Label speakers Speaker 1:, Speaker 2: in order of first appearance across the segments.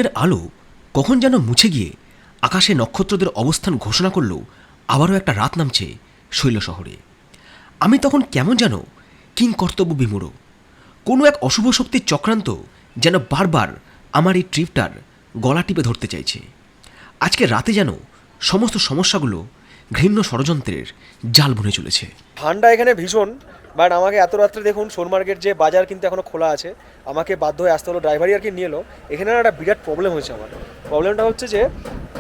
Speaker 1: দিনের আলো কখন যেন মুছে গিয়ে আকাশে নক্ষত্রদের অবস্থান ঘোষণা করল আবারও একটা রাত নামছে শৈল শহরে। আমি তখন কেমন যেন কিং কর্তব্য বিমূঢ়। কোনো এক অশুভ শক্তির চক্রান্ত যেন বারবার আমার এই ট্রিপটার গলা টিপে ধরতে চাইছে। আজকে রাতে যেন সমস্ত সমস্যাগুলো ঘৃণ্য ষড়যন্ত্রের জাল বুনে চলেছে।
Speaker 2: ঠান্ডা এখানে ভীষণ, বাট আমাকে এত রাত্রে দেখুন সোনমার্গের যে বাজার কিন্তু এখনও খোলা আছে, আমাকে বাধ্য হয়ে আসতে হলো। ড্রাইভারই আর কি নিয়ে এলো। এখানে একটা বিরাট প্রবলেম হয়েছে আমার। প্রবলেমটা হচ্ছে যে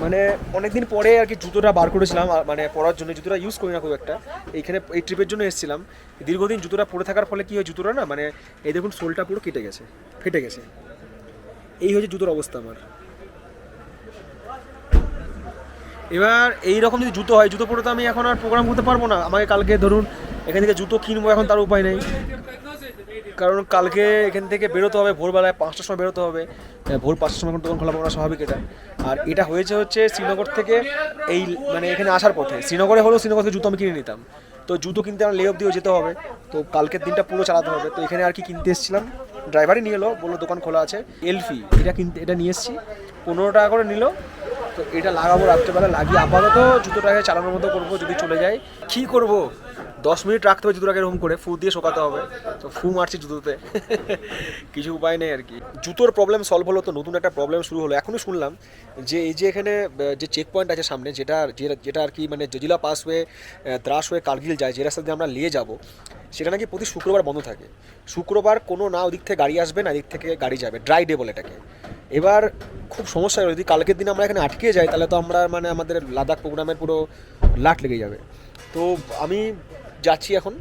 Speaker 2: মানে অনেকদিন পরে আর কি জুতোটা বার করেছিলাম, মানে পরার জন্য। জুতোটা ইউজ করি না খুব একটা, এইখানে এই ট্রিপের জন্য এসেছিলাম। দীর্ঘদিন জুতোটা পরে থাকার ফলে কী হয়, জুতোটা না মানে এই দেখুন সোলটা পুরো কেটে গেছে, ফেটে গেছে। এই হচ্ছে জুতোর অবস্থা আমার। এবার এইরকম যদি জুতো হয়, জুতো পরে তো আমি এখন আর প্রোগ্রাম করতে পারবো না। আমাকে কালকে ধরুন এখান থেকে জুতো কিনবো, এখন তার উপায় নেই, কারণ কালকে এখান থেকে বেরোতে হবে ভোরবেলায় 5টার সময় বেরোতে হবে। ভোর 5টার সময় দোকান খোলা পাবো না, স্বাভাবিক এটা। আর এটা হচ্ছে শ্রীনগর থেকে এই মানে এখানে আসার পথে। শ্রীনগরে হলেও শ্রীনগর থেকে জুতো আমি কিনে নিতাম, তো জুতো কিনতে আমার লে অব্দিও যেতে হবে, তো কালকের দিনটা পুরো চালাতে হবে। তো এখানে আর কি কিনতে এসেছিলাম, ড্রাইভারই নিয়ে এলো, বললো দোকান খোলা আছে। এলফি এটা নিয়ে এসেছি, 15 টাকা করে নিল। তো এটা লাগাবো রাত্রেবেলা, লাগিয়ে আপাতত জুতোটাকে চালানোর মতো করবো। যদি চলে যায় কী করবো, 10 মিনিট রাখতে হবে জুতোটাকে এরকম করে, ফু দিয়ে শোকাতে হবে। তো ফু মারছি জুতোতে, কিছু উপায় নেই আর কি। জুতোর প্রবলেম সলভ হলো, তো নতুন একটা প্রবলেম শুরু হলো। এখনই শুনলাম যে এই যে এখানে যে চেক পয়েন্ট আছে সামনে, যেটা আর কি মানে জজিলা পাস হয়ে দ্রাস হয়ে কার্গিল যায়, যে রাস্তা দিয়ে আমরা নিয়ে যাব, সেটা নাকি প্রতি শুক্রবার বন্ধ থাকে। শুক্রবার কোনো না ওদিক থেকে গাড়ি আসবে না এদিক থেকে গাড়ি যাবে, ড্রাই ডে বলে এটাকে। এবার খুব সমস্যা হলো, যদি কালকের দিন আমরা এখানে আটকে যাই তাহলে তো আমরা মানে আমাদের লাদাখ প্রোগ্রামের পুরো লাট লেগে যাবে। তো আমি যাচ্ছি এখন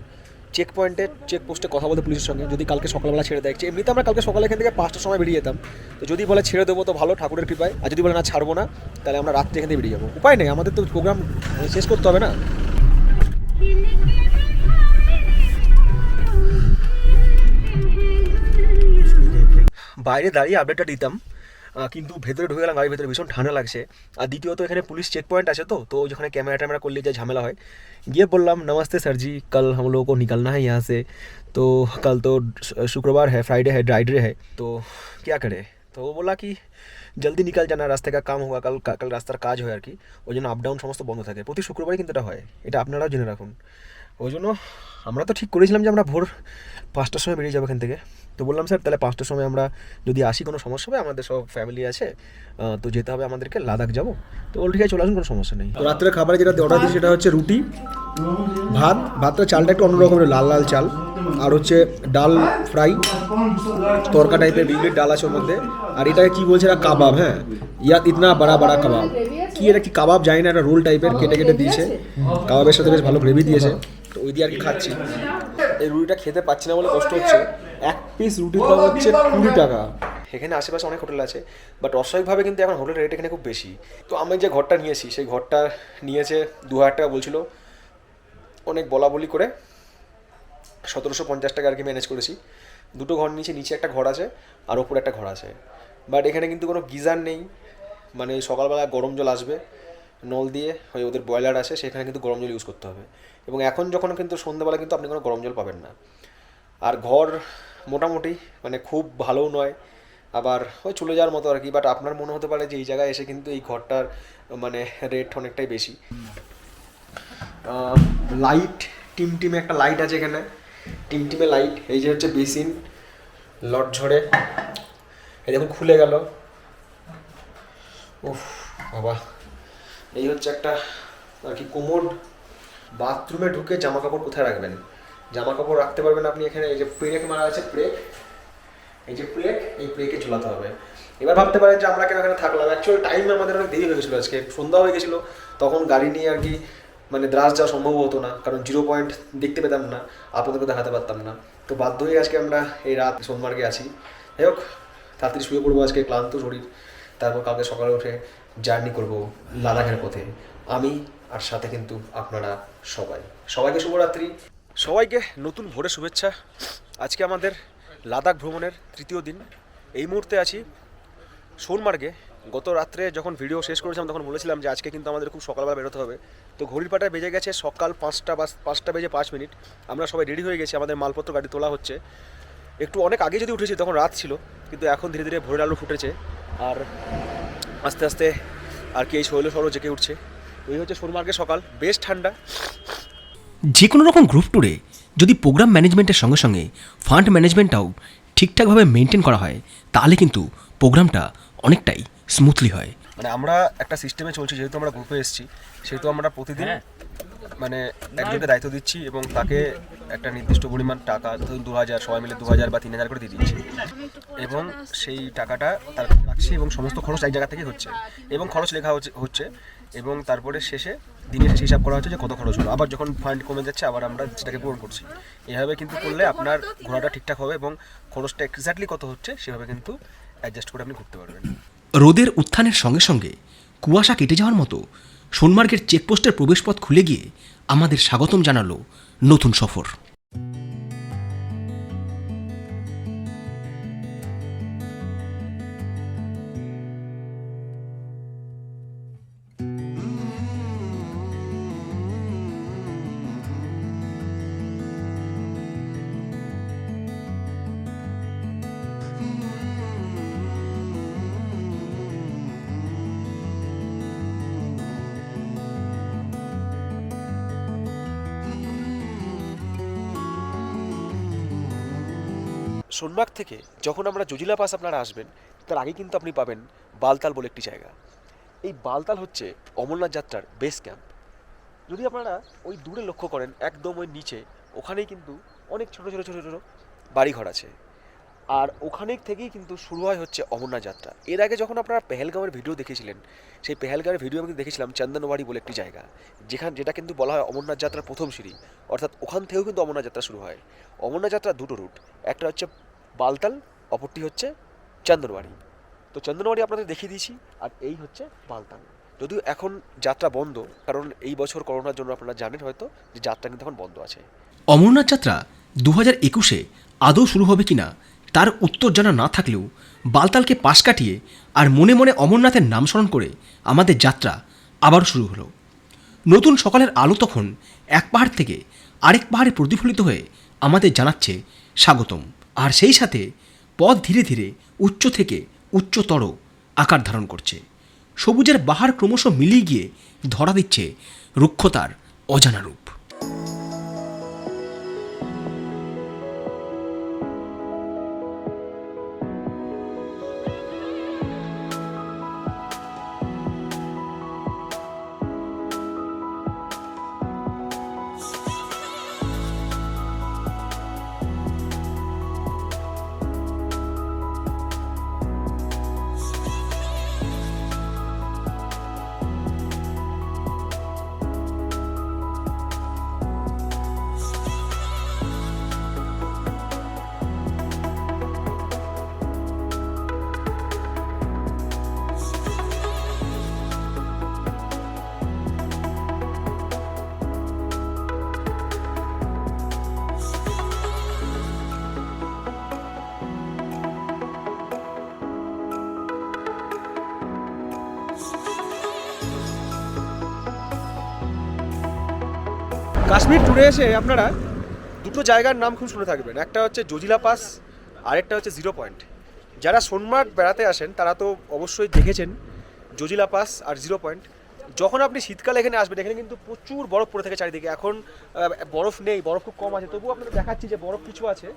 Speaker 2: চেকপোস্টে কথা বলতে পুলিশের সঙ্গে, যদি কালকে সকালবেলা ছেড়ে দেয়। এমনিতে আমরা কালকে সকালে এখান থেকে 5টার সময় বেরিয়ে যেতাম, তো যদি বলে ছেড়ে দেবো তো ভালো, ঠাকুরের কৃপায়। আর যদি বলে না ছাড়বো না, তাহলে আমরা রাত্রে এখান থেকে বেরিয়ে যাবো। উপায় নেই, আমাদের তো প্রোগ্রাম শেষ করতে হবে না। বাইরে দাঁড়িয়ে আপডেটটা দিতাম, কিন্তু ভেতরে ঢুকে গেলাম, গাড়ির ভেতরে ভীষণ ঠান্ডা লাগছে। আর দ্বিতীয়ত এখানে পুলিশ চেক পয়েন্ট আছে, তো যেখানে ক্যামেরা করলে যে ঝামেলা হয়। গিয়ে বললাম নমস্তে सर जी, कल हम लोगों को निकलना है यहाँ से, तो कल तो शुक्रवार है, फ्राइडे है, ड्राई डे है, तो क्या करें। तो वो बोला कि জলদি নিকাল জানা, রাস্তা का काम होगा, কাল রাস্তার কাজ হয় আর কি, ওই জন্য আপ ডাউন সমস্ত বন্ধ থাকে। প্রতি শুক্রবারই কিন্তু এটা হয়, এটা আপনারাও জেনে রাখুন। ওই জন্য আমরা তো ঠিক করেছিলাম যে আমরা ভোর 5টার সময় বেরিয়ে যাবো এখান থেকে। তো বললাম স্যার তাহলে 5টার সময় আমরা যদি আসি কোনো সমস্যা হবে, আমাদের সব ফ্যামিলি আছে, তো যেতে হবে আমাদেরকে, লাদাখ যাবো। তো বল ঠিক আছে চলে আসুন, কোনো সমস্যা নেই। তো রাত্রে খাবারে যেটা অর্ডার দিই সেটা হচ্ছে রুটি, ভাতটা চালটা একটু অন্যরকমের লাল লাল চাল, আর হচ্ছে ডাল ফ্রাই, তরকা টাইপের বিউলির ডাল আছে ওর মধ্যে। আর এটাকে কী বলছে, এটা কাবাব। হ্যাঁ, ইয়াত ইতনা বড়া বড়া কাবাব, কি এটা কি কাবাব জানি না, একটা রোল টাইপের কেটে দিয়েছে, কাবাবের সাথে বেশ ভালো গ্রেভি দিয়েছে। তো ওই দিয়ে আর কি খাচ্ছি। এই রুটিটা খেতে পাচ্ছি না বলে কষ্ট হচ্ছে। এক পিস রুটির দাম হচ্ছে 20 টাকা। এখানে আশেপাশে অনেক হোটেল আছে, বাট অস্বাভাবিকভাবে কিন্তু এখন হোটেলের রেট এখানে খুব বেশি। তো আমি যে ঘরটা নিয়েছি সেই ঘরটা নিয়েছে 2000 টাকা বলছিল, অনেক বলা করে 1750 টাকা আর কি ম্যানেজ করেছি। দুটো ঘর নিয়েছি, নিচে একটা ঘর আছে আর ওপরে একটা ঘর আছে। বাট এখানে কিন্তু কোনো গিজার নেই, মানে সকালবেলা গরম জল আসবে নল দিয়ে, ওই ওদের বয়লার আছে, সেখানে কিন্তু গরম জল ইউজ করতে হবে। এবং এখন যখন কিন্তু সন্ধ্যাবেলা কিন্তু আপনি কোনো গরম জল পাবেন না। আর ঘর মোটামুটি মানে খুব ভালোও নয়, আবার ওই চলে যাওয়ার মতো আর কি। বাট আপনার মনে হতে পারে যে এই জায়গায় এসে কিন্তু এই ঘরটার মানে রেট অনেকটাই বেশি। লাইট টিমে একটা লাইট আছে এখানে, টিমে লাইট। এই যে হচ্ছে বেসিন, লট ঝরে, এই দেখুন খুলে গেল। উফ বাবা, এই হচ্ছে একটা আর কি কোমোড। বাথরুমে ঢুকে জামা কাপড় কোথায় রাখবেন, জামা কাপড় রাখতে পারবেন আপনি এখানে। এই যে প্রেক মারা আছে, এই যে এই প্রেকে ঝোলাতে হবে। এবার ভাবতে পারেন যে আমরা কেন এখানে থাকলাম। অ্যাকচুয়াল টাইম আমাদের অনেক দেরি হয়ে গেছিলো, আজকে সন্ধ্যা হয়ে গেছিলো। তখন গাড়ি নিয়ে আর কি মানে দ্রাস যাওয়া সম্ভব হতো না, কারণ 0 পয়েন্ট দেখতে পেতাম না, আপনাদেরকে দেখাতে পারতাম না। তো বাধ্য হয়ে আজকে আমরা এই রাত সোনমার্গে আছি। যাই হোক, তাড়াতাড়ি শুয়ে পড়বো, আজকে ক্লান্ত শরীর। তারপর কালকে সকালে উঠে জার্নি করবো লাদাখের পথে, আমি আর সাথে কিন্তু আপনারা সবাইকে শুভরাত্রি, সবাইকে নতুন ভোরের শুভেচ্ছা। আজকে আমাদের লাদাখ ভ্রমণের 3য় দিন। এই মুহূর্তে আছি সোনমার্গে। গত রাত্রে যখন ভিডিও শেষ করেছিলাম তখন বলেছিলাম যে আজকে কিন্তু আমাদের খুব সকালবেলা বেরোতে হবে। তো ঘড়ির কাঁটায় বেজে গেছে সকাল 5টা বেজে 5 মিনিট। আমরা সবাই রেডি হয়ে গেছি, আমাদের মালপত্র গাড়ি তোলা হচ্ছে। একটু অনেক আগে যদি উঠেছি তখন রাত ছিল, কিন্তু এখন ধীরে ধীরে ভোরের আলো ফুটেছে। আর আস্তে আস্তে আর কি এই শৈল সরো জেগে উঠছে। এই হচ্ছে সোনমার্গের সকাল, বেশ ঠান্ডা।
Speaker 1: যে কোনো রকম গ্রুপ ট্যুরে যদি প্রোগ্রাম ম্যানেজমেন্টের সঙ্গে সঙ্গে ফান্ড ম্যানেজমেন্টটাও ঠিকঠাকভাবে মেনটেন করা হয় তাহলে কিন্তু প্রোগ্রামটা অনেকটাই স্মুথলি হয়।
Speaker 2: মানে আমরা একটা সিস্টেমে চলছি, যেহেতু আমরা গ্রুপে এসেছি সেহেতু আমরা প্রতিদিন মানে একজনকে দায়িত্ব দিচ্ছি এবং তাকে একটা নির্দিষ্ট পরিমাণ টাকা, ধরুন 2000, সবাই মিলে 2000 বা 3000 করে দিয়ে দিচ্ছি এবং সেই টাকাটা তার কাছে রাখছি এবং সমস্ত খরচ এক জায়গা থেকে হচ্ছে এবং খরচ লেখা হচ্ছে এবং তারপরে শেষে দিনের শেষে হিসাব করা হচ্ছে যে কত খরচ হলো। আবার যখন ফান্ড কমে যাচ্ছে আবার আমরা সেটাকে পূরণ করছি। এভাবে কিন্তু করলে আপনার ঘোরাটা ঠিকঠাক হবে এবং খরচটা এক্স্যাক্টলি কত হচ্ছে সেভাবে কিন্তু অ্যাডজাস্ট করে আপনি ঘুরতে পারবেন।
Speaker 1: রোদের উত্থানের সঙ্গে সঙ্গে কুয়াশা কেটে যাওয়ার মতো সোনমার্গের চেকপোস্টের প্রবেশপথ খুলে গিয়ে আমাদের স্বাগতম জানালো নতুন সফর।
Speaker 2: সোনমার্গ থেকে যখন আমরা জজিলা পাস আপনারা আসবেন তার আগে কিন্তু আপনি পাবেন বালতাল বলে একটি জায়গা। এই বালতাল হচ্ছে অমরনাথ যাত্রার বেস ক্যাম্প। যদি আপনারা ওই দূরে লক্ষ্য করেন একদম ওই নিচে, ওখানেই কিন্তু অনেক ছোটো ছোটো ছোটো ছোটো বাড়িঘর আছে আর ওখানে থেকেই কিন্তু শুরু হয় হচ্ছে অমরনাথ যাত্রা। এর আগে যখন আপনারা পেহেলগাঁওয়ের ভিডিও দেখেছিলেন সেই পেহেলগাঁওয়ের ভিডিও আমি দেখেছিলাম চন্দনওয়াড়ি বলে একটি জায়গা, যেটা কিন্তু বলা হয় অমরনাথ যাত্রার প্রথম সিঁড়ি, অর্থাৎ ওখান থেকেও কিন্তু অমরনাথ যাত্রা শুরু হয়। অমরনাথ যাত্রার দুটো রুট, একটা হচ্ছে বালতাল, অপরটি হচ্ছে চন্দনওয়াড়ি। তো চন্দনওয়াড়ি আপনাদের দেখিয়ে দিয়েছি আর এই হচ্ছে বালতাল। যদিও এখন যাত্রা বন্ধ, কারণ এই বছর করোনার জন্য আপনারা জানেন হয়তো যে যাত্রা কিন্তু এখন বন্ধ আছে।
Speaker 1: অমরনাথ যাত্রা 2021-এ আদৌ শুরু হবে কিনা তার উত্তর জানা না থাকলেও বালতালকে পাশ কাটিয়ে আর মনে মনে অমরনাথের নাম স্মরণ করে আমাদের যাত্রা আবারও শুরু হলো। নতুন সকালের আলো তখন এক পাহাড় থেকে আরেক পাহাড়ে প্রতিফলিত হয়ে আমাদের জানাচ্ছে স্বাগতম। আর সেই সাথে পথ ধীরে ধীরে উচ্চ থেকে উচ্চতর আকার ধারণ করছে। সবুজের বাহার ক্রমশ মিলিয়ে গিয়ে ধরা দিচ্ছে রুক্ষতার অজানা রূপ।
Speaker 2: কাশ্মীর ট্যুরে এসে আপনারা দুটো জায়গার নাম খুব শুনে থাকবেন, একটা হচ্ছে জজিলা পাস, আরেকটা হচ্ছে জিরো পয়েন্ট। যারা সোনমার্গ বেড়াতে আসেন তারা তো অবশ্যই দেখেছেন জজিলা পাস আর জিরো পয়েন্ট। যখন আপনি শীতকালে এখানে আসবেন এখানে কিন্তু প্রচুর বরফ পড়ে থাকে চারিদিকে। এখন বরফ নেই, বরফ খুব কম আছে, তবুও আপনাদের দেখাচ্ছি যে বরফ কিছু আছে।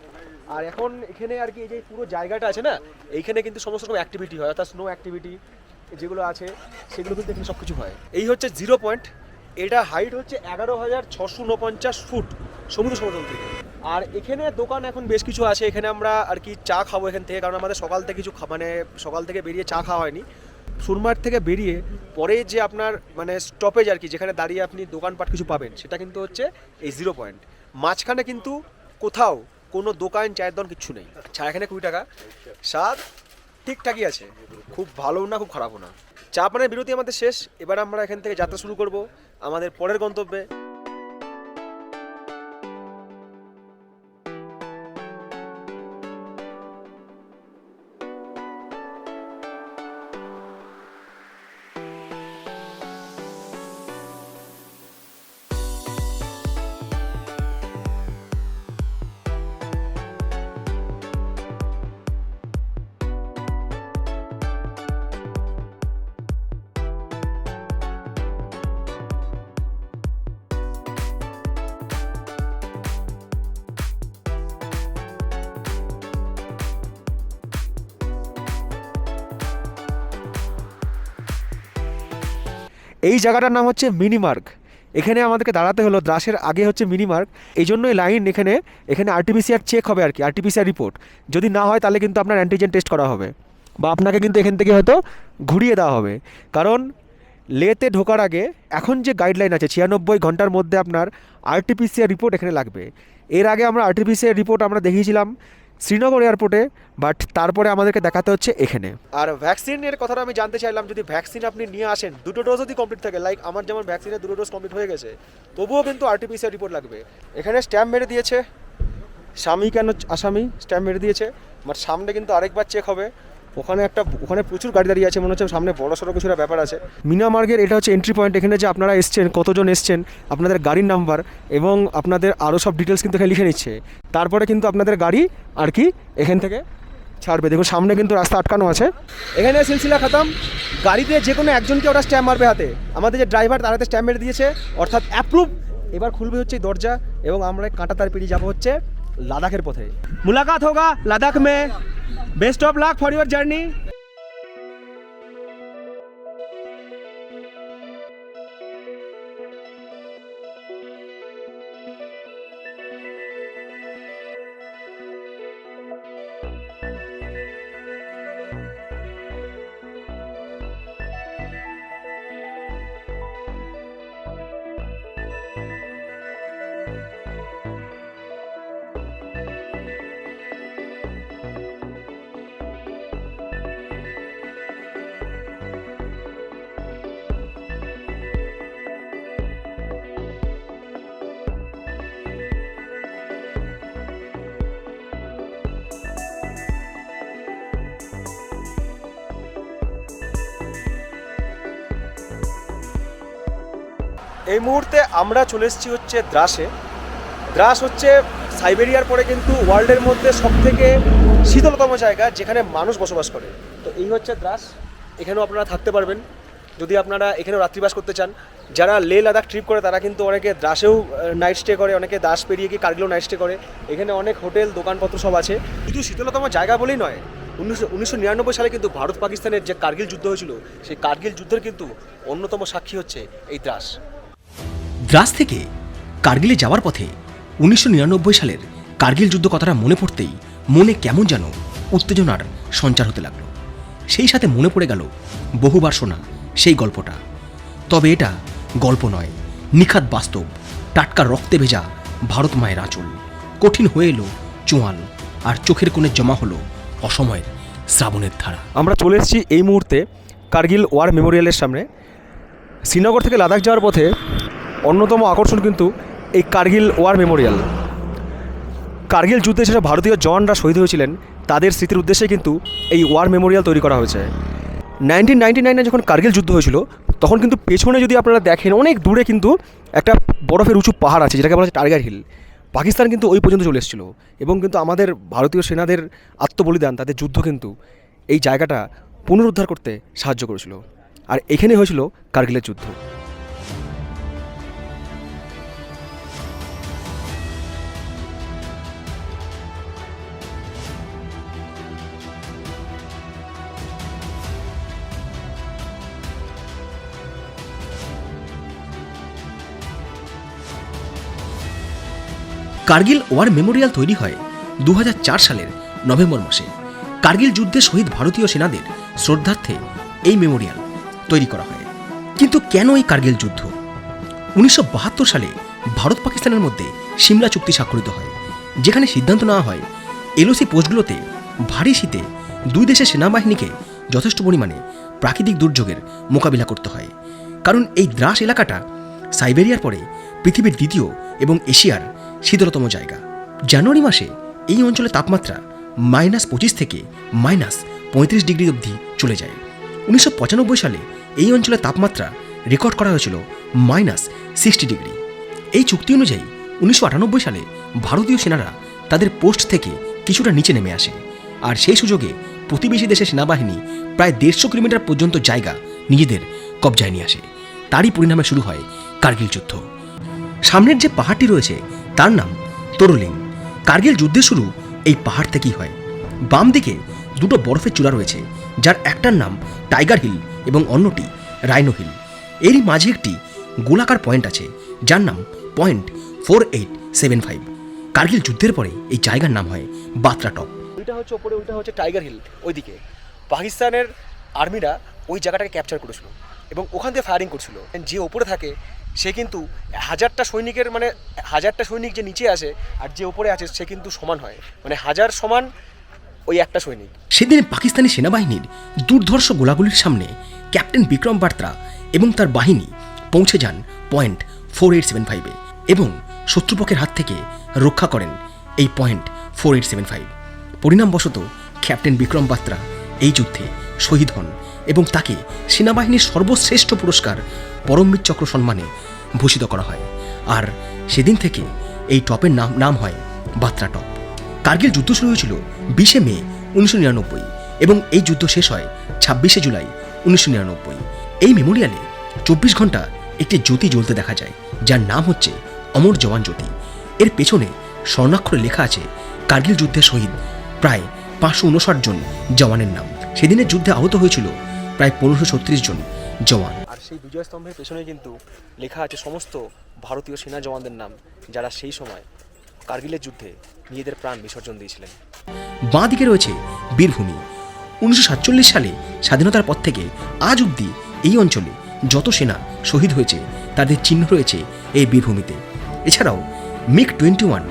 Speaker 2: আর এখন এখানে আর কি এই যে পুরো জায়গাটা আছে না, এইখানে কিন্তু সমস্ত রকম অ্যাক্টিভিটি হয়, অর্থাৎ স্নো অ্যাক্টিভিটি যেগুলো আছে সেগুলো কিন্তু এখানে সব কিছু হয়। এই হচ্ছে জিরো পয়েন্ট, এটা হাইট হচ্ছে 11,649 ফুট সমুদ্র সমতল থেকে। আর এখানে দোকান এখন বেশ কিছু আছে, এখানে আমরা আর কি চা খাবো এখান থেকে, কারণ আমাদের সকাল থেকে কিছু মানে সকাল থেকে বেরিয়ে চা খাওয়া হয়নি। সোনমার্গ থেকে বেরিয়ে পরে যে আপনার মানে স্টপেজ আর কি, যেখানে দাঁড়িয়ে আপনি দোকানপাট কিছু পাবেন, সেটা কিন্তু হচ্ছে এই জিরো পয়েন্ট। মাঝখানে কিন্তু কোথাও কোনো দোকান চায়ের দোকান কিচ্ছু নেই। চা এখানে 20 টাকা, স্বাদ ঠিকঠাকই আছে, খুব ভালোও না খুব খারাপও না। চা পানের বিরতি আমাদের শেষ, এবার আমরা এখান থেকে যাত্রা শুরু করব আমাদের পরের গন্তব্যে। এই জায়গাটার নাম হচ্ছে মিনিমার্গ। এখানে আমাদেরকে দাঁড়াতে হলো, দ্রাসের আগে হচ্ছে মিনিমার্গ, এই জন্যই লাইন। এখানে আরটিপিসিআর চেক হবে আর কি, আরটিপিসিআর রিপোর্ট। যদি না হয় তাহলে কিন্তু আপনার অ্যান্টিজেন টেস্ট করা হবে, বা আপনাকে কিন্তু এখান থেকে হয়তো ঘুরিয়ে দেওয়া হবে। কারণ লেতে ঢোকার আগে এখন যে গাইডলাইন আছে 96 ঘন্টার মধ্যে আপনার আরটিপিসিআর রিপোর্ট এখানে লাগবে। এর আগে আমরা আরটিপিসিআর রিপোর্ট আমরা দেখিয়েছিলাম শ্রীনগর এয়ারপোর্টে, বাট তারপরে আমাদেরকে দেখাতে হচ্ছে এখানে। আর ভ্যাকসিনের কথাটা আমি জানতে চাইলাম, যদি ভ্যাকসিন আপনি নিয়ে আসেন, 2টো ডোজ যদি কমপ্লিট থাকে, লাইক আমার যেমন ভ্যাকসিনের 2টো ডোজ কমপ্লিট হয়ে গেছে, তবুও কিন্তু আরটিপিসিআর রিপোর্ট লাগবে। এখানে স্ট্যাম্প মেরে দিয়েছে, স্বামী কেন আসামি স্ট্যাম্প মেরে দিয়েছে, বাট সামনে কিন্তু আরেকবার চেক হবে। ওখানে প্রচুর গাড়ি দাঁড়িয়ে আছে, মনে হচ্ছে সামনে বড় সড়ো কিছু একটা ব্যাপার আছে। মিনামার্গের এটা হচ্ছে এন্ট্রি পয়েন্ট। এখানে যে আপনারা এসছেন, কতজন এসছেন, আপনাদের গাড়ির নাম্বার এবং আপনাদের আরও সব ডিটেলস কিন্তু এখানে লিখে নিচ্ছে। তারপরে কিন্তু আপনাদের গাড়ি আর কি এখান থেকে ছাড়বে। দেখুন সামনে কিন্তু রাস্তা আটকানো আছে। এখানে সিলসিলা খতম। গাড়িতে যে কোনো একজনকে ওরা স্ট্যাম্প মারবে হাতে। আমাদের যে ড্রাইভার তার হাতে স্ট্যাম্প মেরে দিয়েছে, অর্থাৎ অ্যাপ্রুভ। এবার খুলবে হচ্ছে দরজা এবং আমরা কাঁটাতার পেরিয়ে যাবো হচ্ছে লাদাখের পথে। মুলাকাত হোগা লাদাখ মে। Best of luck for your journey. এই মুহূর্তে আমরা চলে এসেছি হচ্ছে দ্রাসে। দ্রাস হচ্ছে সাইবেরিয়ার পরে কিন্তু ওয়ার্ল্ডের মধ্যে সবথেকে শীতলতম জায়গা যেখানে মানুষ বসবাস করে। তো এই হচ্ছে দ্রাস। এখানেও আপনারা থাকতে পারবেন যদি আপনারা এখানেও রাত্রিবাস করতে চান। যারা লে লাদাখ ট্রিপ করে তারা কিন্তু অনেকে দ্রাসেও নাইট স্টে করে, অনেকে দ্রাস পেরিয়ে গিয়ে কার্গিলেও নাইট স্টে করে। এখানে অনেক হোটেল দোকানপত্র সব আছে। শুধু শীতলতম জায়গা বলেই নয়, 1999 সালে কিন্তু ভারত পাকিস্তানের যে কার্গিল যুদ্ধ হয়েছিল, সেই কার্গিল যুদ্ধের কিন্তু অন্যতম সাক্ষী হচ্ছে এই দ্রাস।
Speaker 1: দ্রাস থেকে কার্গিলে যাওয়ার পথে 1999 সালের কার্গিল যুদ্ধ কথাটা মনে পড়তেই মনে কেমন যেন উত্তেজনার সঞ্চার হতে লাগলো। সেই সাথে মনে পড়ে গেল বহুবার শোনা সেই গল্পটা। তবে এটা গল্প নয়, নিখাত বাস্তব। টাটকা রক্তে ভেজা ভারত মায়ের আঁচল। কঠিন হয়ে এলো চোয়াল, আর চোখের কোণে জমা হলো অসময়ের শ্রাবণের ধারা।
Speaker 2: আমরা চলে এসেছি এই মুহূর্তে কার্গিল ওয়ার মেমোরিয়ালের সামনে। শ্রীনগর থেকে লাদাখ যাওয়ার পথে অন্যতম আকর্ষণ কিন্তু এই কার্গিল ওয়ার মেমোরিয়াল। কার্গিল যুদ্ধে যেসব ভারতীয় জওয়ানরা শহীদ হয়েছিলেন তাদের স্মৃতির উদ্দেশ্যে কিন্তু এই ওয়ার মেমোরিয়াল তৈরি করা হয়েছে। 1999-এ যখন কার্গিল যুদ্ধ হয়েছিল তখন কিন্তু পেছনে যদি আপনারা দেখেন অনেক দূরে কিন্তু একটা বরফের উঁচু পাহাড় আছে যেটাকে বলা হচ্ছে টাইগার হিল। পাকিস্তান কিন্তু ওই পর্যন্ত চলে এসেছিল এবং কিন্তু আমাদের ভারতীয় সেনাদের আত্মবলিদান, তাদের যুদ্ধ কিন্তু এই জায়গাটা পুনরুদ্ধার করতে সাহায্য করেছিল। আর এখানে হয়েছিল কার্গিলের যুদ্ধ।
Speaker 1: কার্গিল ওয়ার মেমোরিয়াল তৈরি হয় 2004 সালের নভেম্বর মাসে। কার্গিল যুদ্ধে শহীদ ভারতীয় সেনাদের শ্রদ্ধার্থে এই মেমোরিয়াল তৈরি করা হয়। কিন্তু কেন এই কার্গিল যুদ্ধ? 1972 সালে ভারত পাকিস্তানের মধ্যে সিমলা চুক্তি স্বাক্ষরিত হয়, যেখানে সিদ্ধান্ত নেওয়া হয় এলওসি পোস্টগুলোতে ভারী শীতে দুই দেশের সেনাবাহিনীকে যথেষ্ট পরিমাণে প্রাকৃতিক দুর্যোগের মোকাবিলা করতে হয়। কারণ এই দ্রাস এলাকাটা সাইবেরিয়ার পরে পৃথিবীর দ্বিতীয় এবং এশিয়ার শীতলতম জায়গা। জানুয়ারি মাসে এই অঞ্চলে তাপমাত্রা -25 থেকে -35 ডিগ্রি অবধি চলে যায়। 1995 সালে এই অঞ্চলে তাপমাত্রা রেকর্ড করা হয়েছিল -60 ডিগ্রি। এই চুক্তি অনুযায়ী 1998 সালে ভারতীয় সেনারা তাদের পোস্ট থেকে কিছুটা নিচে নেমে আসে, আর সেই সুযোগে প্রতিবেশী দেশের সেনাবাহিনী প্রায় 150 কিলোমিটার পর্যন্ত জায়গা নিজেদের কবজায় নিয়ে আসে। তারই পরিণামে শুরু হয় কার্গিল যুদ্ধ। সামনের যে পাহাড়টি রয়েছে তার নাম তোরলিং। কার্গিল যুদ্ধের শুরু এই পাহাড় থেকেই হয়। বাম দিকে দুটো বরফের চূড়া রয়েছে, যার একটার নাম টাইগার হিল এবং অন্যটি রাইনো হিল। এরই মাঝে একটি গোলাকার পয়েন্ট আছে যার নাম পয়েন্ট 4875। কার্গিল যুদ্ধের পরে এই জায়গার নাম হয় বাত্রা টপ।
Speaker 2: ওইটা হচ্ছে ওপরে, ওইটা হচ্ছে টাইগার হিল। ওইদিকে পাকিস্তানের আর্মিরা ওই জায়গাটাকে ক্যাপচার করেছিল এবং ওখান থেকে ফায়ারিং করছিল। যে ওপরে থাকে সে কিন্তু হাজারটা সৈনিক যে নিচে আসে আর যে ওপরে আছে সে কিন্তু সমান হয়, মানে 1000 সমান ওই একটা সৈনিক।
Speaker 1: সেদিন পাকিস্তানি সেনাবাহিনীর দুর্ধর্ষ গোলাগুলির সামনে ক্যাপ্টেন বিক্রম বাত্রা এবং তার বাহিনী পৌঁছে যান পয়েন্ট 4875-এ এবং শত্রুপক্ষের হাত থেকে রক্ষা করেন এই পয়েন্ট 4875। পরিণামবশত ক্যাপ্টেন বিক্রম বাত্রা এই যুদ্ধে শহীদ হন এবং তাকে সেনাবাহিনীর সর্বশ্রেষ্ঠ পুরস্কার পরমবীর চক্র সম্মানে ভূষিত করা হয়। আর সেদিন থেকে এই টপের নাম হয় বাত্রা টপ। কার্গিল যুদ্ধ শুরু হয়েছিল 20 মে 1999 এবং এই যুদ্ধ শেষ হয় 26 জুলাই 1999। এই মেমোরিয়ালে 24 ঘন্টা একটি জ্যোতি জ্বলতে দেখা যায় যার নাম হচ্ছে অমর জওয়ান জ্যোতি। এর পেছনে স্বর্ণাক্ষরে লেখা আছে কার্গিল যুদ্ধে শহীদ প্রায় 559 জন জওয়ানের নাম। সেদিনের যুদ্ধে আহত হয়েছিল প্রায় 1536 জন জওয়ান।
Speaker 2: আর সেই বিজয় স্তম্ভের পেছনে কিন্তু লেখা আছে সমস্ত ভারতীয় সেনা জওয়ানদের নাম যারা সেই সময় কার্গিলের যুদ্ধে নিজেদের প্রাণ বিসর্জন দিয়েছিলেন।
Speaker 1: বাঁ দিকে রয়েছে বীরভূমি। 1947 সালে স্বাধীনতার পর থেকে আজ অবধি এই অঞ্চলে যত সেনা শহীদ হয়েছে তাদের চিহ্ন রয়েছে এই বীরভূমিতে। এছাড়াও MiG-21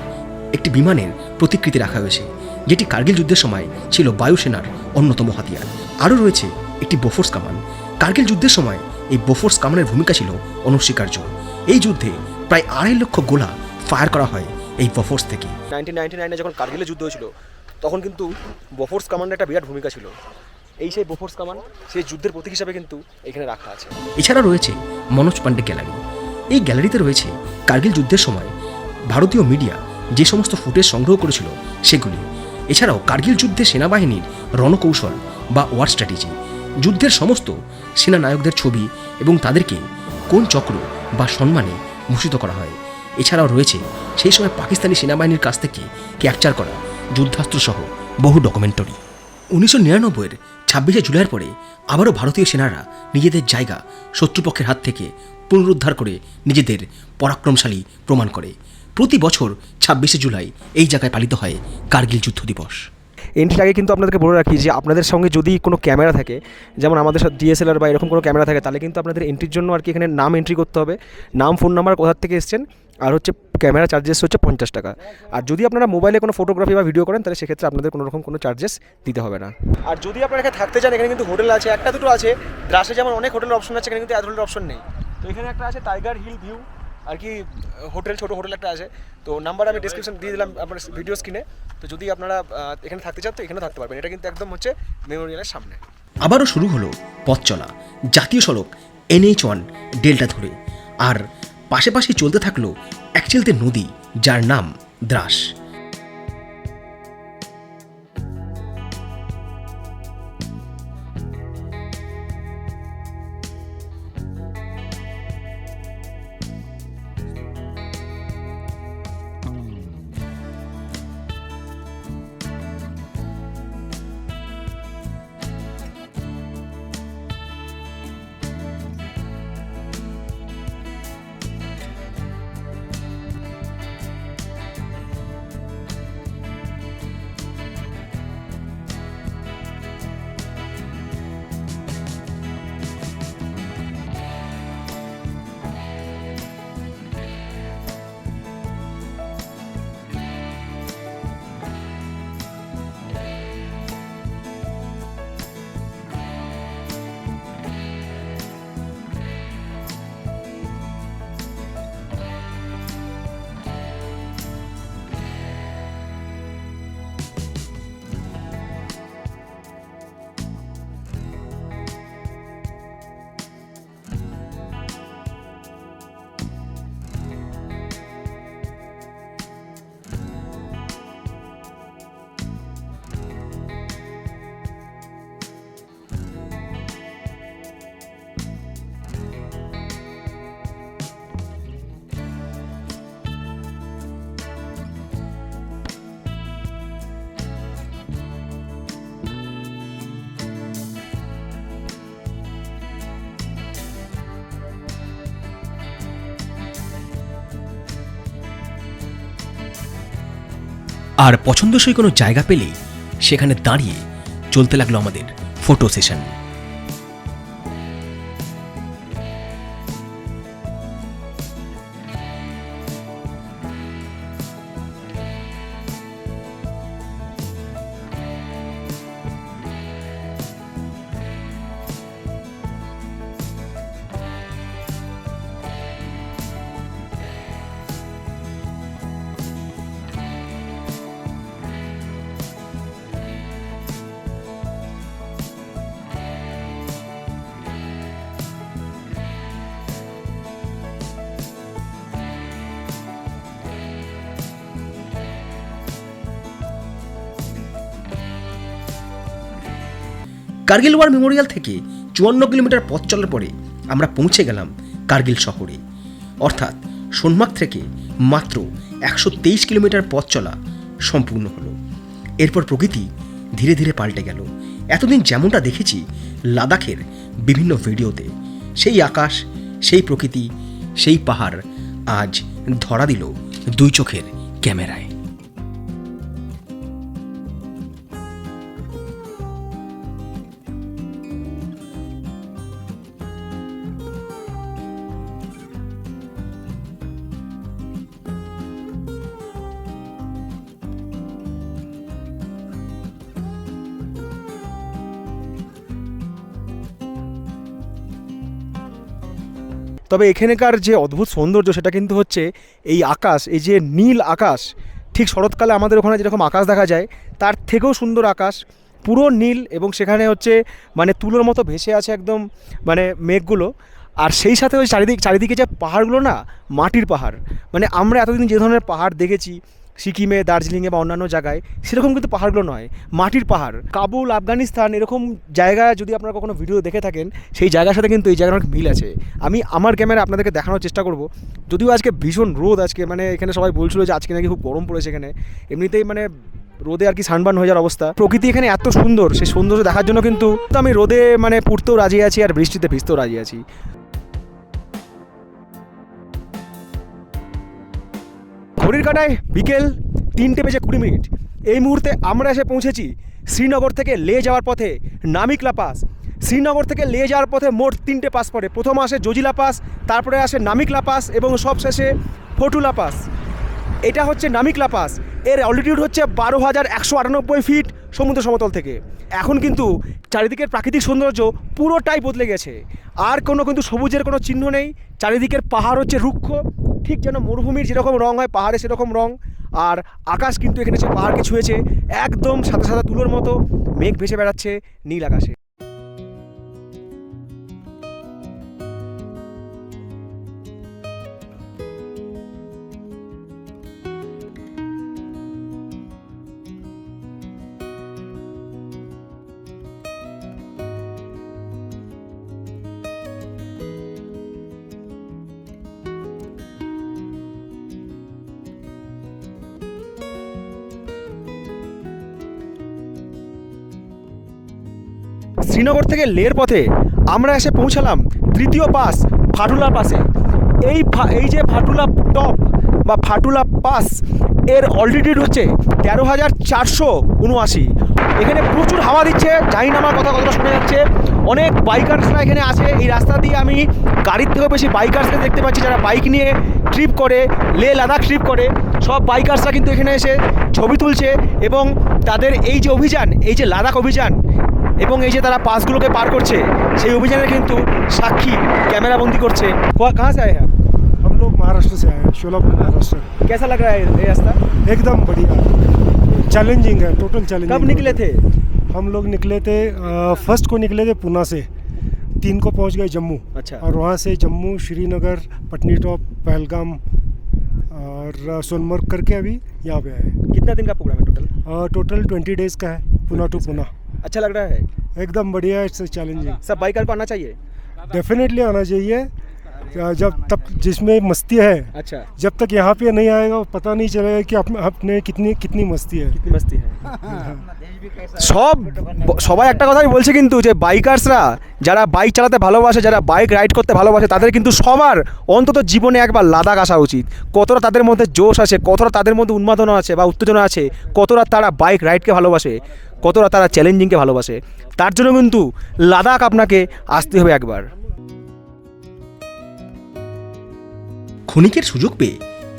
Speaker 1: একটি বিমানের প্রতিকৃতি রাখা হয়েছে যেটি কার্গিল যুদ্ধের সময় ছিল বায়ুসেনার অন্যতম হাতিয়ার। আরও রয়েছে একটি বোফোর্স কামান। কার্গিল যুদ্ধের সময় এই বোফোর্স কামানের ভূমিকা ছিল অনস্বীকার্য। এই যুদ্ধে প্রায় 2.5 লক্ষ গোলা ফায়ার করা হয় এই বোফোর্স থেকে।
Speaker 2: 1999-এ যখন কার্গিলের যুদ্ধ হয়েছিল তখন কিন্তু বোফোর্স কামানের একটা বিরাট ভূমিকা ছিল। এই সেই বোফোর্স কামান সেই যুদ্ধের প্রতীক হিসাবে কিন্তু এখানে রাখা আছে।
Speaker 1: এছাড়া রয়েছে মনোজ পান্ডে গ্যালারি। এই গ্যালারিতে রয়েছে কার্গিল যুদ্ধের সময় ভারতীয় মিডিয়া যে সমস্ত ফুটেজ সংগ্রহ করেছিল সেগুলি। এছাড়াও কার্গিল যুদ্ধে সেনাবাহিনীর রণকৌশল বা ওয়ার স্ট্র্যাটেজি, যুদ্ধের সমস্ত সেনানায়কদের ছবি এবং তাদেরকে কোন চক্র বা সম্মানে ভূষিত করা হয়। এছাড়াও রয়েছে সেই সময় পাকিস্তানি সেনাবাহিনীর কাছ থেকে ক্যাপচার করা যুদ্ধাস্ত্র সহ বহু ডকুমেন্টারি। 1999-এর 26 জুলাইয়ের পরে আবারও ভারতীয় সেনারা নিজেদের জায়গা শত্রুপক্ষের হাত থেকে পুনরুদ্ধার করে নিজেদের পরাক্রমশালী প্রমাণ করে। প্রতি বছর 26 জুলাই এই জায়গায় পালিত হয় কার্গিল যুদ্ধ দিবস।
Speaker 2: এন্ট্রির আগে কিন্তু আপনাদেরকে বলে রাখি যে আপনাদের সঙ্গে যদি কোনো ক্যামেরা থাকে, যেমন আমাদের সাথে DSLR বা এরকম কোনো ক্যামেরা থাকে, তাহলে কিন্তু আপনাদের এন্ট্রির জন্য আর কি এখানে নাম এন্ট্রি করতে হবে, নাম, ফোন নাম্বার, কোথা থেকে এসছেন, আর হচ্ছে ক্যামেরা চার্জেস হচ্ছে 50 টাকা। আর যদি আপনারা মোবাইলে কোনো ফটোগ্রাফি বা ভিডিও করেন তাহলে সেক্ষেত্রে আপনাদের কোনো রকম কোনো চার্জেস দিতে হবে না। আর যদি আপনারা এখানে থাকতে চান, এখানে কিন্তু হোটেল আছে, একটা দুটো আছে। দ্রাসে যেমন অনেক হোটেলের অপশন আছে, এখানে কিন্তু এত হোটেলের অপশন নেই। তো এখানে একটা আছে টাইগার হিল ভিউ আর কি হোটেল, ছোটো হোটেল একটা আছে। তো নাম্বার আমি ডিসক্রিপশন দিয়ে দিলাম আপনার ভিডিও স্ক্রিনে। তো যদি আপনারা এখানে থাকতে চান তো এখানে থাকতে পারবেন। এটা কিন্তু একদম হচ্ছে মেমোরিয়ালের সামনে।
Speaker 1: আবারও শুরু হলো পথ চলা জাতীয় সড়ক NH1 ডেল্টা ধরে, আর পাশে চলতে থাকলো এক চিলতে নদী যার নাম দ্রাস। আর পছন্দসই কোনো জায়গা পেলেই সেখানে দাঁড়িয়ে চলতে লাগলো আমাদের photo session. Kargil war memorial থেকে 54 কিলোমিটার পথ চলার পরে আমরা পৌঁছে গেলাম কার্গিল শহরে। অর্থাৎ সোনমার্গ থেকে মাত্র 123 কিলোমিটার পথ চলা সম্পূর্ণ হলো। এরপর প্রকৃতি ধীরে ধীরে পাল্টে গেল। এতদিন যেমনটা দেখেছি লাদাখের বিভিন্ন ভিডিওতে, সেই আকাশ, সেই প্রকৃতি, সেই পাহাড় আজ ধরা দিল দুই চোখের ক্যামেরায়।
Speaker 2: তবে এখানকার যে অদ্ভুত সৌন্দর্য সেটা কিন্তু হচ্ছে এই আকাশ, এই যে নীল আকাশ, ঠিক শরৎকালে আমাদের ওখানে যেরকম আকাশ দেখা যায় তার থেকেও সুন্দর আকাশ, পুরো নীল, এবং সেখানে হচ্ছে মানে তুলোর মতো ভেসে আছে একদম মানে মেঘগুলো। আর সেই সাথে ওই চারিদিকে যে পাহাড়গুলো না, মাটির পাহাড়, মানে আমরা এতদিন যে ধরনের পাহাড় দেখেছি সিকিমে, দার্জিলিংয়ে বা অন্যান্য জায়গায়, সেরকম কিন্তু পাহাড়গুলো নয়, মাটির পাহাড়। কাবুল, আফগানিস্তান এরকম জায়গা যদি আপনারা কখনো ভিডিও দেখে থাকেন, সেই জায়গার সাথে কিন্তু এই জায়গার অনেক মিল আছে। আমি আমার ক্যামেরা আপনাদেরকে দেখানোর চেষ্টা করব। যদিও আজকে ভীষণ রোদ, আজকে মানে এখানে সবাই বলছিল যে আজকে নাকি খুব গরম পড়েছে এখানে, এমনিতেই মানে রোদে আর কি সানবার্ন হয়ে যাওয়ার অবস্থা। প্রকৃতি এখানে এত সুন্দর, সেই সৌন্দর্য দেখার জন্য কিন্তু আমি রোদে মানে পুড়তেও রাজি আছি আর বৃষ্টিতে ভিজতেও রাজি আছি। ঘড়ির কাঁটায় বিকেল 3:20 এই মুহূর্তে আমরা এসে পৌঁছেছি শ্রীনগর থেকে লে যাওয়ার পথে নামিকলা পাস। শ্রীনগর থেকে লে যাওয়ার পথে মোট 3টে পাস পড়ে। প্রথম আসে জজিলা পাস, তারপরে আসে নামিকলা পাস এবং সবশেষে ফটুলা পাস। এটা হচ্ছে নামিকলা পাস। এর অল্টিটিউড হচ্ছে 12,198 ফিট সমুদ্র সমতল থেকে। এখন কিন্তু চারিদিকের প্রাকৃতিক সৌন্দর্য পুরোটাই বদলে গেছে, আর কিন্তু সবুজের কোনো চিহ্ন নেই। চারিদিকের পাহাড় হচ্ছে রুক্ষ, ঠিক যেন মরুভূমির যেরকম রং হয় পাহাড়ে সেরকম রং। আর আকাশ কিন্তু এখানে সে পাহাড়কে ছুঁয়েছে, একদম সাদা সাদা তুলোর মতো মেঘ ভেসে বেড়াচ্ছে নীল আকাশে। শ্রীনগর থেকে লের পথে আমরা এসে পৌঁছালাম তৃতীয় পাস ফাটুলা পাসে। এই যে ফাটুলা টপ বা ফাটুলা পাস, এর অল্টিটিউড হচ্ছে 13,479। এখানে প্রচুর হাওয়া দিচ্ছে, জানি না আমার কথা কতটা শোনা যাচ্ছে। অনেক বাইকার্সরা এখানে আছে। এই রাস্তা দিয়ে আমি গাড়ির থেকেও বেশি বাইকার্সকে দেখতে পাচ্ছি, যারা বাইক নিয়ে ট্রিপ করে, লে লাদাখ ট্রিপ করে। সব বাইকার্সরা কিন্তু এখানে এসে ছবি তুলছে, এবং তাদের এই যে অভিযান, এই যে লাদাখ অভিযান, এবং এই যে তারা পাসগুলোকে পার করছে, সেই অভিযানের কিন্তু সাক্ষী ক্যামেরা বন্দি করছে। কাহা সে আয়ে হ্যাঁ?
Speaker 3: हम लोग महाराष्ट्र से आए हैं, शोलापुर महाराष्ट्र।
Speaker 2: कैसा लग रहा है ये रास्ता?
Speaker 3: एकदम बढ़िया, चैलेंजिंग है, टोटल चैलेंजिंग।
Speaker 2: कब निकले थे?
Speaker 3: हम लोग निकले थे फर्स्ट को निकले थे पुणे से, 3 को पहुंच गए जम्मू।
Speaker 2: अच्छा।
Speaker 3: और वहाँ से जम्मू, श्रीनगर, पटनी टॉप, पहलगाम और सोनमर्ग करके अभी यहाँ पे आए।
Speaker 2: कितना दिन का प्रोग्राम है टोटल?
Speaker 3: टोटल 20 डेज़ का है, पुणे टू पुणे।
Speaker 2: अच्छा लग रहा है?
Speaker 3: एकदम बढ़िया, इट्स चैलेंजिंग।
Speaker 2: सब बाइकर को आना चाहिए?
Speaker 3: डेफिनेटली आना चाहिए। जब तब जिसमें मस्ती है,
Speaker 2: अच्छा,
Speaker 3: जब तक यहाँ पे नहीं आएगा पता नहीं चलेगा कि अपने कितनी कितनी मस्ती है।
Speaker 2: कितनी मस्ती है। সবাই একটা কথাই বলছে কিন্তু, যে বাইকার্সরা যারা বাইক চালাতে ভালোবাসে, যারা বাইক রাইড করতে ভালোবাসে, তাদের কিন্তু সবার অন্তত জীবনে একবার লাদাখ আসা উচিত। কতটা তাদের মধ্যে জোশ আছে, কতটা তাদের মধ্যে উন্মাদনা আছে বা উত্তেজনা আছে, কতটা তারা বাইক রাইডকে ভালোবাসে, কতটা তারা চ্যালেঞ্জিংকে ভালোবাসে, তার জন্য কিন্তু লাদাখ আপনাকে আসতে হবে একবার।
Speaker 1: ক্ষণিকের সুযোগ পেয়ে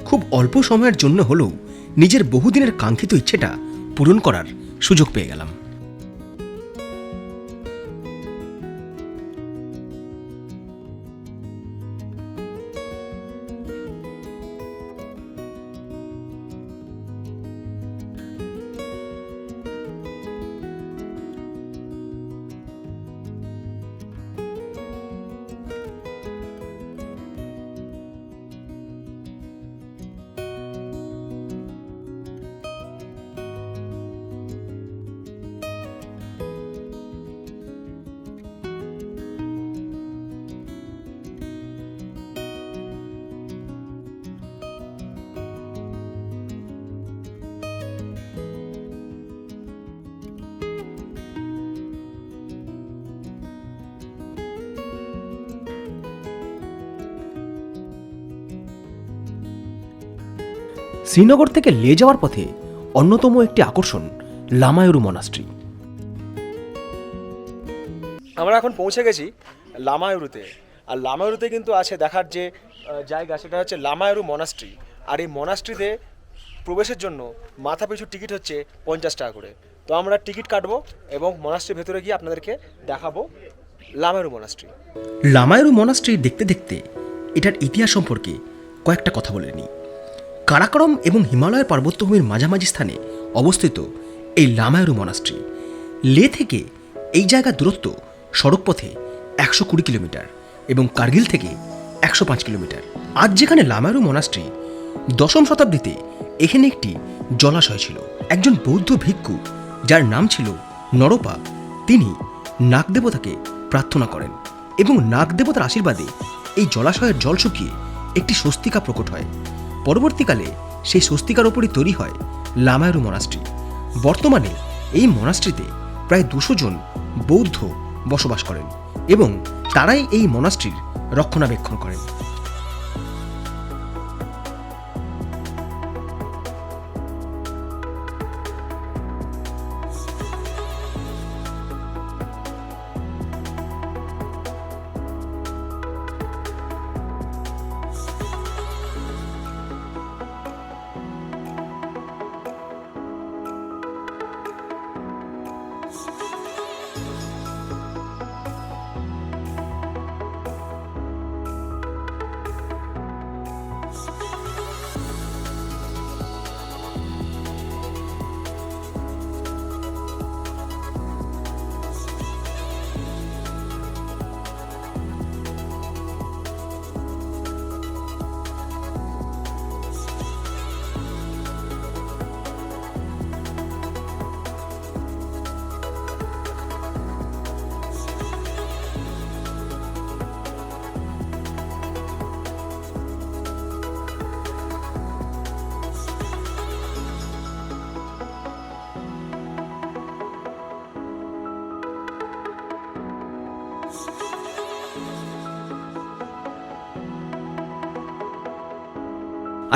Speaker 1: খুব অল্প সময়ের জন্য হলেও নিজের বহুদিনের কাঙ্ক্ষিত ইচ্ছেটা পূরণ করার সুযোগ পেয়ে গেলাম। শ্রীনগর থেকে লে যাওয়ার পথে অন্যতম একটি আকর্ষণ লামায়ুরু মনাস্ট্রি।
Speaker 2: আমরা এখন পৌঁছে গেছি লামায়ুরুতে। আর লামায়ুরুতে কিন্তু আছে দেখার যে জায়গা, সেটা হচ্ছে লামায়ুরু মনাস্ট্রি। আর এই মনাস্ট্রিতে প্রবেশের জন্য মাথা পিছু টিকিট হচ্ছে 50 টাকা করে। তো আমরা টিকিট কাটবো এবং মনাস্ট্রির ভেতরে গিয়ে আপনাদেরকে দেখাবো লামায়ুরু মনাস্ট্রি।
Speaker 1: লামায়ুরু মনাস্ট্রি দেখতে দেখতে এটার ইতিহাস সম্পর্কে কয়েকটা কথা বলে নিই। কারাকরম এবং হিমালয়ের পার্বত্যভূমির মাঝামাঝি স্থানে অবস্থিত এই লামায়ুরু মনাস্ট্রি। লে থেকে এই জায়গার দূরত্ব সড়কপথে 120 কিলোমিটার এবং কার্গিল থেকে 105 কিলোমিটার। আজ যেখানে লামায়ুরু মনাস্ট্রি, 10ম শতাব্দীতে এখানে একটি জলাশয় ছিল। একজন বৌদ্ধ ভিক্ষু যার নাম ছিল নরপা, তিনি নাগদেবতাকে প্রার্থনা করেন এবং নাগদেবতার আশীর্বাদে এই জলাশয়ের জল শুকিয়ে একটি স্বস্তিকা প্রকট হয়। পরবর্তীকালে সেই স্বস্তিকার ওপরই তৈরি হয় লামায়ুরু মনাস্ট্রি। বর্তমানে এই মনাস্ট্রিতে প্রায় 200 জন বৌদ্ধ বসবাস করেন এবং তারাই এই মনাস্ট্রির রক্ষণাবেক্ষণ করেন।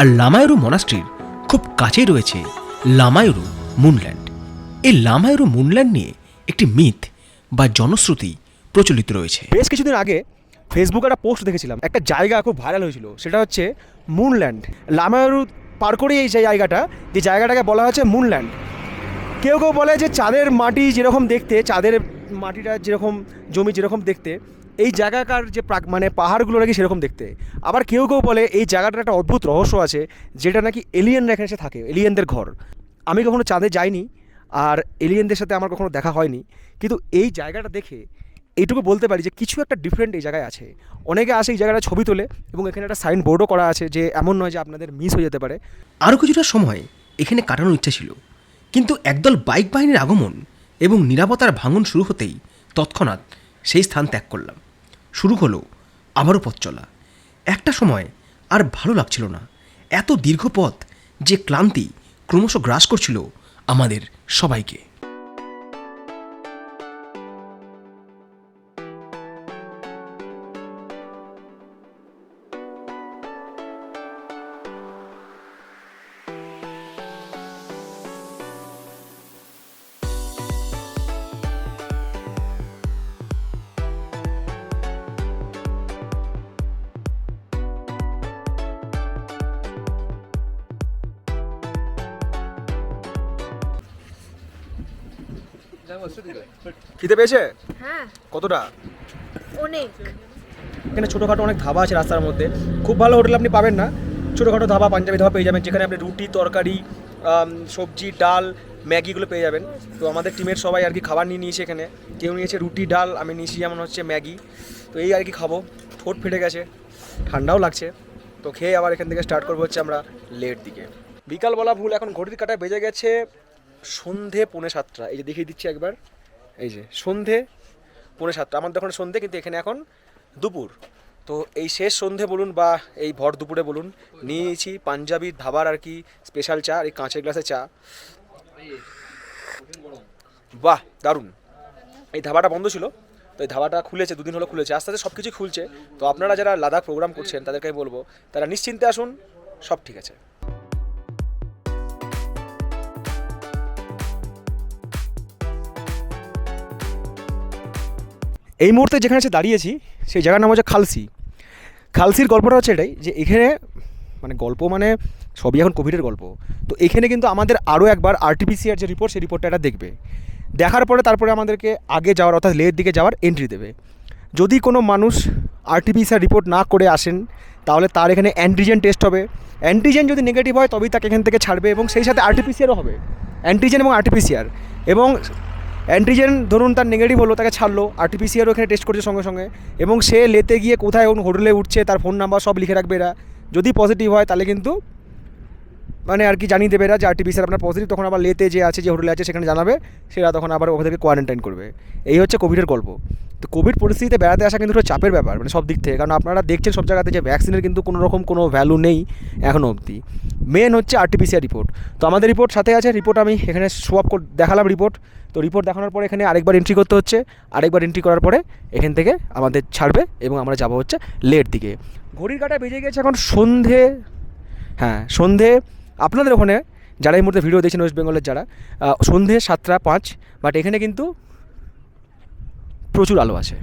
Speaker 1: আর লামায়ুরু মনাস্ট্রির খুব কাছেই রয়েছে লামায়ুরু মুনল্যান্ড। এই লামায়ুরু মুনল্যান্ড নিয়ে একটি মিথ বা জনশ্রুতি প্রচলিত রয়েছে।
Speaker 2: বেশ কিছুদিন আগে ফেসবুকে একটা পোস্ট দেখেছিলাম, একটা জায়গা খুব ভাইরাল হয়েছিল, সেটা হচ্ছে মুনল্যান্ড। লামায়ুরু পার করেই এই জায়গাটা, যে জায়গাটাকে বলা হচ্ছে মুনল্যান্ড। কেউ কেউ বলে যে চাঁদের মাটি যেরকম দেখতে, চাঁদের মাটিটা যেরকম, জমি যেরকম দেখতে, এই জায়গাকার যে মানে পাহাড়গুলো নাকি সেরকম দেখতে। আবার কেউ কেউ বলে এই জায়গাটার একটা অদ্ভুত রহস্য আছে, যেটা নাকি এলিয়েনরা এখানে এসে থাকে, এলিয়েনদের ঘর। আমি কখনো চাঁদে যাইনি আর এলিয়েনদের সাথে আমার কখনো দেখা হয়নি, কিন্তু এই জায়গাটা দেখে এইটুকু বলতে পারি যে কিছু একটা ডিফারেন্ট এই জায়গায় আছে। অনেকে আসে এই জায়গাটা ছবি তোলে এবং এখানে একটা সাইন বোর্ডও করা আছে যে এমন নয় যে আপনাদের মিস হয়ে যেতে পারে।
Speaker 1: আরও কিছুটা সময় এখানে কাটানোর ইচ্ছা ছিল, কিন্তু একদল বাইক বাহিনীর আগমন এবং নিরাপত্তার ভাঙন শুরু হতেই তৎক্ষণাৎ সেই স্থান ত্যাগ করলাম। শুরু হলো আবারও পথ চলা। একটা সময় আর ভালো লাগছিল না। এত দীর্ঘ পথ যে ক্লান্তি ক্রমশ গ্রাস করছিল আমাদের সবাইকে।
Speaker 2: খিদে পেয়েছে?
Speaker 4: হ্যাঁ,
Speaker 2: কতটা?
Speaker 4: অনেক।
Speaker 2: এখানে ছোটোখাটো অনেক ধাবা আছে রাস্তার মধ্যে, খুব ভালো হোটেল আপনি পাবেন না। ছোটোখাটো ধাবা, পাঞ্জাবি ধাবা পেয়ে যাবেন, যেখানে আপনি রুটি, তরকারি, সবজি, ডাল, ম্যাগিগুলো পেয়ে যাবেন। তো আমাদের টিমের সবাই আর কি খাবার নিয়ে নিয়েছে এখানে। কেউ নিয়েছে রুটি, ডাল, আমি নিয়েছি যেমন হচ্ছে ম্যাগি। তো এই আর কি খাবো, ঠোঁট ফেটে গেছে, ঠান্ডাও লাগছে। তো খেয়ে আবার এখান থেকে স্টার্ট করবো হচ্ছে আমরা লেট দিকে। বিকাল বলা ভুল, এখন ঘড়ির কাঁটায় বেজে গেছে সন্ধে 6:45। এই যে দেখিয়ে দিচ্ছি একবার, এই যে সন্ধে 6:45। আমাদের এখন সন্ধে, কিন্তু এখানে এখন দুপুর। তো এই শেষ সন্ধে বলুন বা এই ভর দুপুরে বলুন, নিয়েছি পাঞ্জাবি ধাবার আর কি স্পেশাল চা, এই কাঁচের গ্লাসে চা। বাহ, দারুণ। এই ধাবাটা বন্ধ ছিল, তো এই ধাবাটা খুলেছে, 2 দিন হলো খুলেছে। আস্তে আস্তে সব কিছু খুলছে। তো আপনারা যারা লাদাখ প্রোগ্রাম করছেন তাদেরকে আমি বলবো, তারা নিশ্চিন্তে আসুন, সব ঠিক আছে। এই মুহূর্তে যেখানে এসে দাঁড়িয়েছি সেই জায়গার নাম হচ্ছে খালসি। খালসির গল্পটা হচ্ছে এটাই যে এখানে মানে গল্প মানে সবই এখন কোভিডের গল্প। তো এখানে কিন্তু আমাদের আরও একবার আরটিপিসিআর যে রিপোর্ট, সেই রিপোর্টটা এটা দেখবে। দেখার পরে তারপরে আমাদেরকে আগে যাওয়ার অর্থাৎ লের দিকে যাওয়ার এন্ট্রি দেবে। যদি কোনো মানুষ আরটিপিসিআর রিপোর্ট না করে আসেন তাহলে তার এখানে অ্যান্টিজেন টেস্ট হবে। অ্যান্টিজেন যদি নেগেটিভ হয় তবেই তাকে এখান থেকে ছাড়বে, এবং সেই সাথে আরটিপিসিআরও হবে। অ্যান্টিজেন এবং আরটিপিসিআর, এবং অ্যান্টিজেন ধরুন তার নেগেটিভ হলো, তাকে ছাড়লো, আরটিপিসিআরও এখানে টেস্ট করছে সঙ্গে সঙ্গে, এবং সে লেতে গিয়ে কোথায় হোটেলে উঠছে তার ফোন নাম্বার সব লিখে রাখবে এরা। যদি পজিটিভ হয় তাহলে কিন্তু মানে আর কি জানিয়ে দেবে এরা যে আরটিপিসিআর আপনার পজিটিভ, তখন আবার লেতে যে আছে, যে হোটেলে আছে সেখানে জানাবে, সেটা তখন আবার ওখান থেকে কোয়ারেন্টাইন করবে। এই হচ্ছে কোভিডের গল্প। তো কোভিড পরিস্থিতিতে বেড়াতে আসা কিন্তু চাপের ব্যাপার, মানে সব দিক থেকে। কারণ আপনারা দেখছেন সব জায়গাতে যে ভ্যাকসিনের কিন্তু কোনো রকম কোনো ভ্যালু নেই এখনও অবধি। মেন হচ্ছে আরটিপিসিআর রিপোর্ট। তো আমাদের রিপোর্ট সাথে আছে, রিপোর্ট আমি এখানে সোয়াপ করে দেখালাম রিপোর্ট। তো রিপোর্ট দেখানোর পরে এখানে আরেকবার এন্ট্রি করতে হচ্ছে, আরেকবার এন্ট্রি করার পরে এখান থেকে আমাদের ছাড়বে এবং আমরা যাবো হচ্ছে লেট দিকে। ঘড়ির কাঁটায় বেজে গেছে এখন সন্ধে, হ্যাঁ সন্ধে। আপনাদের ওখানে যারা এই মুহূর্তে ভিডিও দেখছেন ওয়েস্ট বেঙ্গলের যারা, সন্ধে 7:05, বাট এখানে কিন্তু প্রচুর আলো আছে।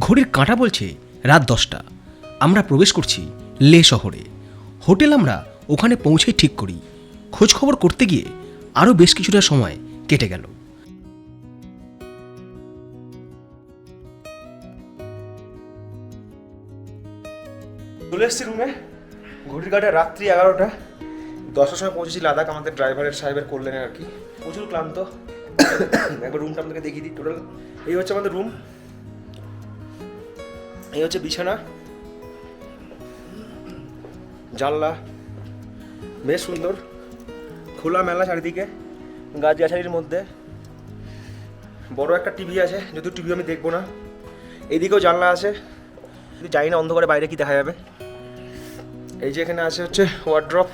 Speaker 1: ঘড়ির কাঁটা বলছে রাত 10টা। আমরা প্রবেশ করছি লে শহরে। হোটেল আমরা ওখানে পৌঁছেই ঠিক করি। খোঁজ খবর করতে গিয়ে আরও বেশ কিছুটা সময় কেটে গেল।
Speaker 2: চলে এসেছি রুমে। ঘড়ির কাঁটায় রাত্রি 11টা। 10টার সময় পৌঁছেছি লাদাখ, আমাদের ড্রাইভারের সাহেবের করলেন আর কি। প্রচুর ক্লান্ত। একবার রুমটা আপনাকে দেখিয়ে দিই। টোটাল এই হচ্ছে আমাদের রুম, এই হচ্ছে বিছানা, জানলা বেশ সুন্দর, খোলা মেলা চারিদিকে, গাছগাছালির মধ্যে। বড় একটা টিভি আছে, যদিও টিভি আমি দেখবো না। এইদিকেও জানলা আছে, জানি না অন্ধকারে বাইরে কি দেখা যাবে। এই যে এখানে আছে হচ্ছে ওয়ার্ড্রপ,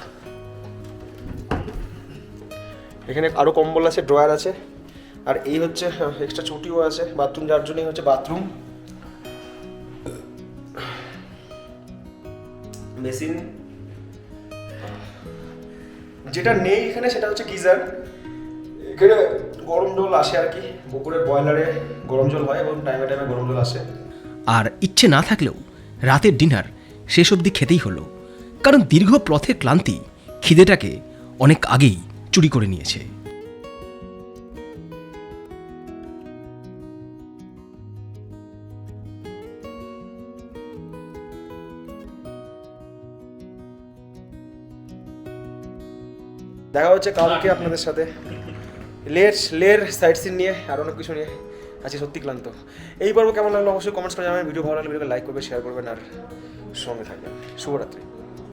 Speaker 2: এখানে আরও কম্বল আছে, ড্রয়ার আছে, আর এই হচ্ছে এক্সট্রা চটিও আছে। বাথরুম যার জন্যই হচ্ছে বাথরুম, মেশিন। যেটা নেই এখানে সেটা হচ্ছে গিজার। এখানে গরম জল আসে আর কি, পুকুরের বয়লারে গরম জল হয় এবং টাইমে টাইমে গরম জল আসে।
Speaker 1: আর ইচ্ছে না থাকলেও রাতের ডিনার শেষ অবধি খেতেই হলো। কারণ দীর্ঘ পথের ক্লান্তি খিদেটাকে অনেক আগেই চুরি করে নিয়েছে।
Speaker 2: দেখা হচ্ছে কালকে আপনাদের সাথে লের সাইট সিন নিয়ে আর অনেক কিছু নিয়ে। আজকে সত্যি ক্লান্ত। এই পর্ব কেমন লাগলো অবশ্যই কমেন্টস করে জানাবেন। ভিডিও ভালো লাগলে ভিডিওকে লাইক করবেন, শেয়ার করবেন আর সঙ্গে থাকবেন। শুভরাত্রি।